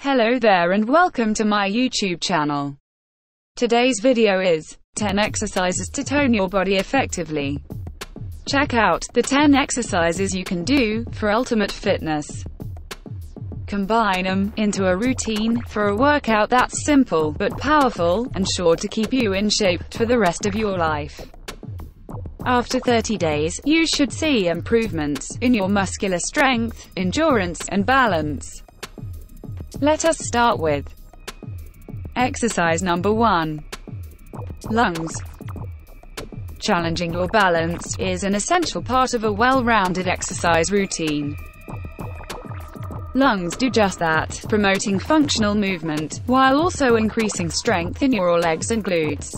Hello there and welcome to my YouTube channel. Today's video is 10 exercises to tone your body effectively. Check out the 10 exercises you can do for ultimate fitness. Combine them into a routine for a workout that's simple but powerful and sure to keep you in shape for the rest of your life. After 30 days, you should see improvements in your muscular strength, endurance, and balance. Let us start with exercise number 1. Lunges. Challenging your balance is an essential part of a well-rounded exercise routine. Lunges do just that, promoting functional movement, while also increasing strength in your legs and glutes.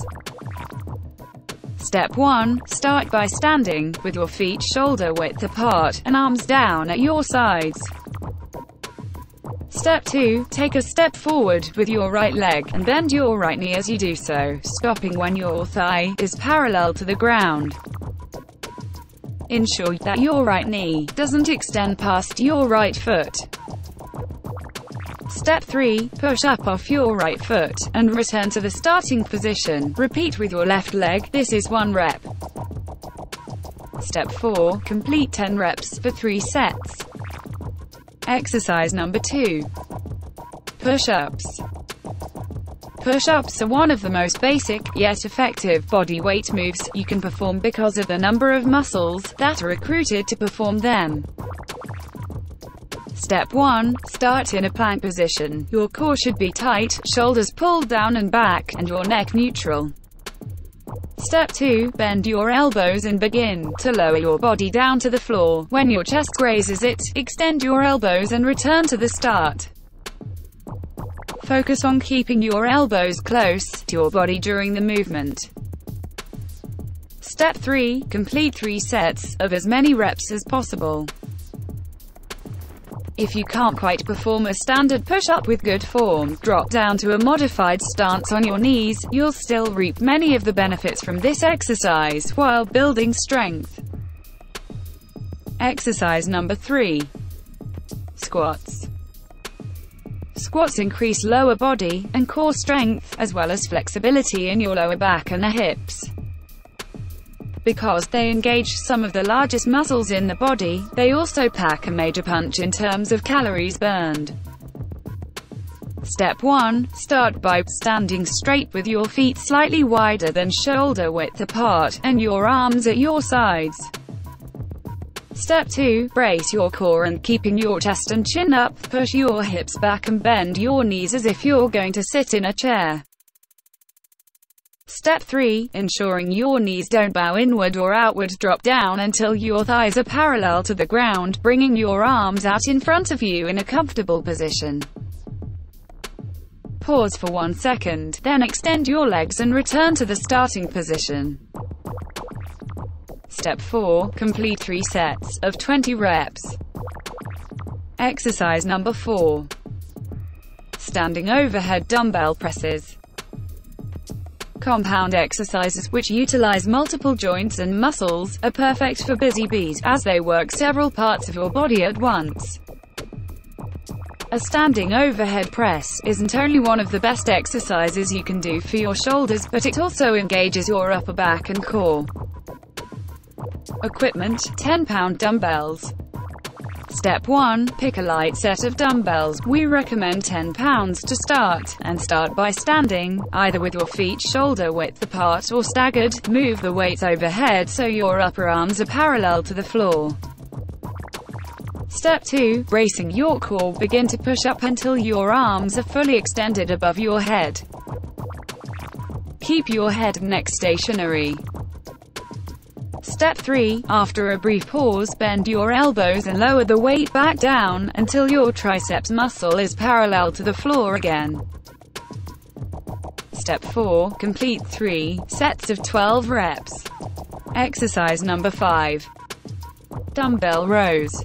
Step 1. Start by standing, with your feet shoulder-width apart, and arms down at your sides. Step 2. Take a step forward with your right leg, and bend your right knee as you do so, stopping when your thigh is parallel to the ground. Ensure that your right knee doesn't extend past your right foot. Step 3. Push up off your right foot, and return to the starting position. Repeat with your left leg, this is 1 rep. Step 4. Complete 10 reps for 3 sets. Exercise number 2. Push-ups. Push-ups are one of the most basic, yet effective, body weight moves you can perform because of the number of muscles that are recruited to perform them. Step 1. Start in a plank position. Your core should be tight, shoulders pulled down and back, and your neck neutral. Step 2. Bend your elbows and begin to lower your body down to the floor. When your chest grazes it, extend your elbows and return to the start. Focus on keeping your elbows close to your body during the movement. Step 3. Complete 3 sets of as many reps as possible. If you can't quite perform a standard push-up with good form, drop down to a modified stance on your knees. You'll still reap many of the benefits from this exercise while building strength. Exercise number 3. Squats. Squats increase lower body and core strength, as well as flexibility in your lower back and the hips. Because they engage some of the largest muscles in the body, they also pack a major punch in terms of calories burned. Step 1. Start by standing straight with your feet slightly wider than shoulder width apart, and your arms at your sides. Step 2. Brace your core and keeping your chest and chin up, push your hips back and bend your knees as if you're going to sit in a chair. Step 3. Ensuring your knees don't bow inward or outward, drop down until your thighs are parallel to the ground, bringing your arms out in front of you in a comfortable position. Pause for 1 second, then extend your legs and return to the starting position. Step 4. Complete 3 sets of 20 reps. Exercise number 4. Standing overhead dumbbell presses. Compound exercises, which utilize multiple joints and muscles, are perfect for busy bees, as they work several parts of your body at once. A standing overhead press isn't only one of the best exercises you can do for your shoulders, but it also engages your upper back and core. Equipment: 10-pound dumbbells. Step 1. Pick a light set of dumbbells. We recommend 10 pounds to start, and start by standing, either with your feet shoulder-width apart or staggered. Move the weights overhead so your upper arms are parallel to the floor. Step 2. Bracing your core. Begin to push up until your arms are fully extended above your head. Keep your head and neck stationary. Step 3. After a brief pause, bend your elbows and lower the weight back down, until your triceps muscle is parallel to the floor again. Step 4. Complete 3 sets of 12 reps. Exercise number 5. Dumbbell rows.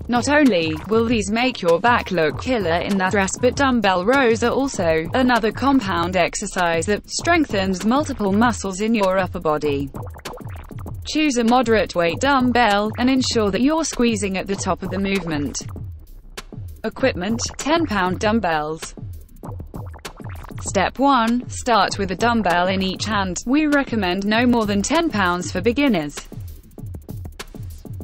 Not only will these make your back look killer in that dress, but dumbbell rows are also another compound exercise that strengthens multiple muscles in your upper body. Choose a moderate weight dumbbell, and ensure that you're squeezing at the top of the movement. Equipment: 10-pound dumbbells. Step 1. Start with a dumbbell in each hand. We recommend no more than 10 pounds for beginners.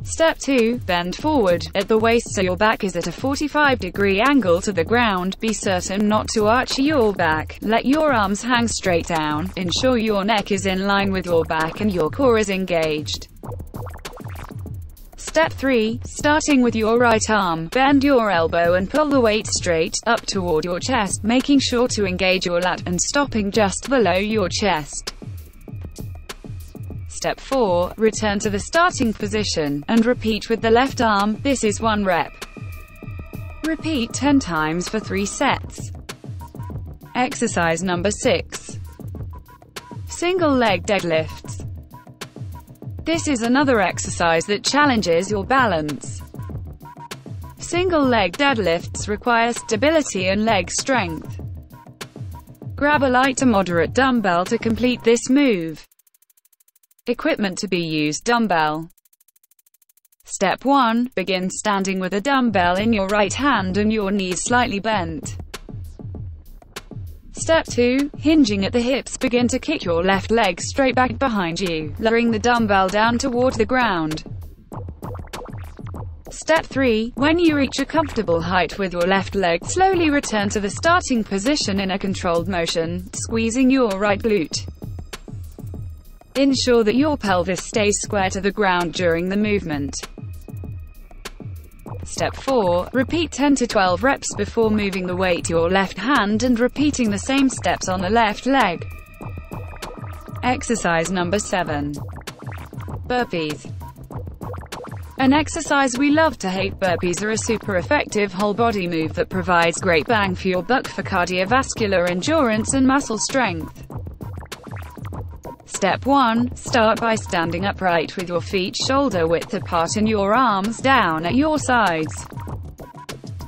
Step 2. Bend forward at the waist so your back is at a 45-degree angle to the ground. Be certain not to arch your back. Let your arms hang straight down. Ensure your neck is in line with your back and your core is engaged. Step 3. Starting with your right arm, bend your elbow and pull the weight straight up toward your chest, making sure to engage your lat and stopping just below your chest. Step 4. Return to the starting position, and repeat with the left arm. This is 1 rep. Repeat 10 times for 3 sets. Exercise number 6. Single leg deadlifts. This is another exercise that challenges your balance. Single leg deadlifts require stability and leg strength. Grab a light to moderate dumbbell to complete this move. Equipment to be used: dumbbell. Step 1. Begin standing with a dumbbell in your right hand and your knees slightly bent. Step 2. Hinging at the hips, begin to kick your left leg straight back behind you, lowering the dumbbell down toward the ground. Step 3. When you reach a comfortable height with your left leg, slowly return to the starting position in a controlled motion, squeezing your right glute. Ensure that your pelvis stays square to the ground during the movement. Step 4. Repeat 10 to 12 reps before moving the weight to your left hand and repeating the same steps on the left leg. Exercise number 7. Burpees. An exercise we love to hate. Burpees are a super effective whole body move that provides great bang for your buck for cardiovascular endurance and muscle strength. Step 1. Start by standing upright with your feet shoulder width apart and your arms down at your sides.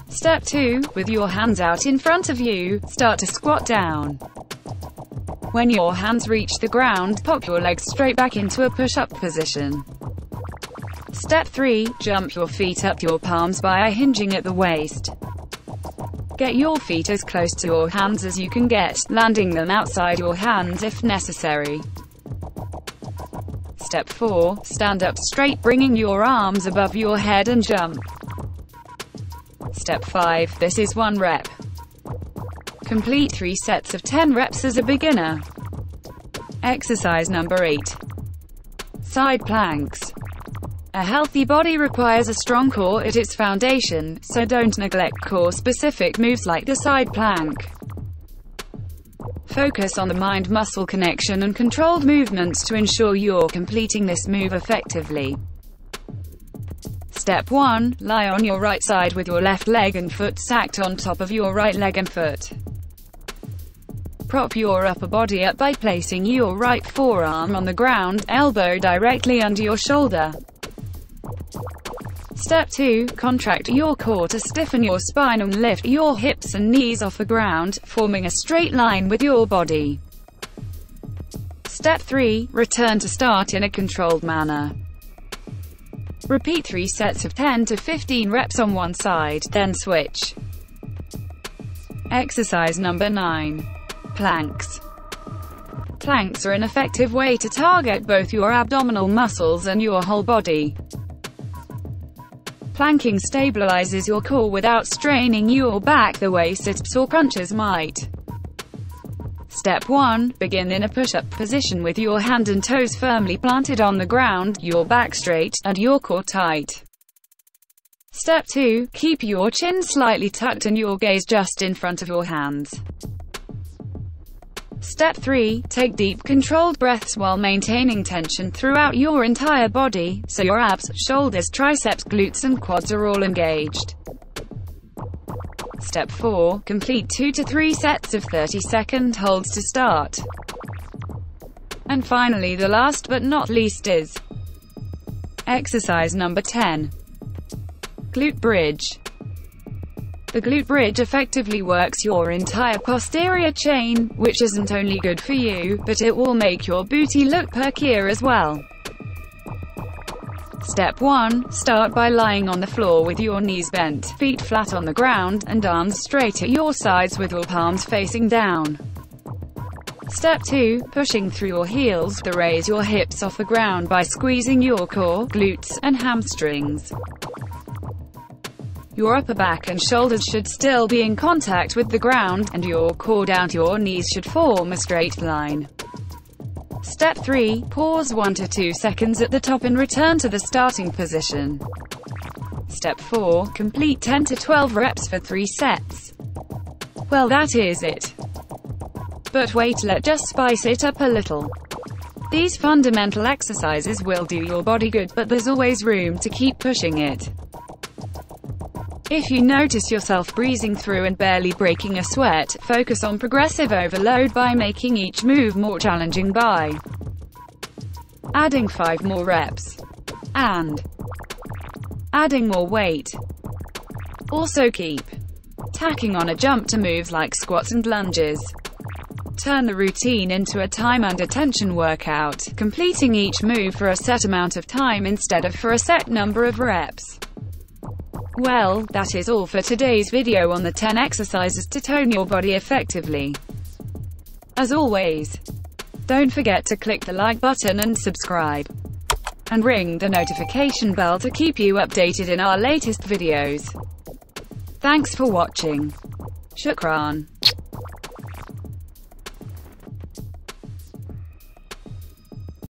Step 2. With your hands out in front of you, start to squat down. When your hands reach the ground, pop your legs straight back into a push-up position. Step 3. Jump your feet up your palms by hinging at the waist. Get your feet as close to your hands as you can get, landing them outside your hands if necessary. Step 4. Stand up straight, bringing your arms above your head and jump. Step 5. This is 1 rep. Complete 3 sets of 10 reps as a beginner. Exercise number 8. Side planks. A healthy body requires a strong core at its foundation, so don't neglect core-specific moves like the side plank. Focus on the mind-muscle connection and controlled movements to ensure you're completing this move effectively. Step 1. Lie on your right side with your left leg and foot stacked on top of your right leg and foot. Prop your upper body up by placing your right forearm on the ground, elbow directly under your shoulder. Step 2. Contract your core to stiffen your spine and lift your hips and knees off the ground, forming a straight line with your body. Step 3. Return to start in a controlled manner. Repeat 3 sets of 10 to 15 reps on one side, then switch. Exercise number 9. Planks. Planks are an effective way to target both your abdominal muscles and your whole body. Planking stabilizes your core without straining your back the way sit-ups or crunches might. Step 1. Begin in a push-up position with your hand and toes firmly planted on the ground, your back straight, and your core tight. Step 2. Keep your chin slightly tucked and your gaze just in front of your hands. Step 3. Take deep, controlled breaths while maintaining tension throughout your entire body, so your abs, shoulders, triceps, glutes and quads are all engaged. Step 4. Complete 2 to 3 sets of 30-second holds to start. And finally, the last but not least is exercise number 10. Glute Bridge. The glute bridge effectively works your entire posterior chain, which isn't only good for you, but it will make your booty look perkier as well. Step 1. Start by lying on the floor with your knees bent, feet flat on the ground, and arms straight at your sides with your palms facing down. Step 2. Pushing through your heels to raise your hips off the ground by squeezing your core, glutes, and hamstrings. Your upper back and shoulders should still be in contact with the ground, and your core down to your knees should form a straight line. Step 3. Pause 1 to 2 seconds at the top and return to the starting position. Step 4. Complete 10 to 12 reps for 3 sets. Well, that is it. But wait, let's just spice it up a little. These fundamental exercises will do your body good, but there's always room to keep pushing it. If you notice yourself breezing through and barely breaking a sweat, focus on progressive overload by making each move more challenging by adding 5 more reps and adding more weight. Also keep tacking on a jump to moves like squats and lunges. Turn the routine into a time and attention workout, completing each move for a set amount of time instead of for a set number of reps. Well, that is all for today's video on the 10 exercises to tone your body effectively. As always, don't forget to click the like button and subscribe. And ring the notification bell to keep you updated in our latest videos. Thanks for watching. Shukran.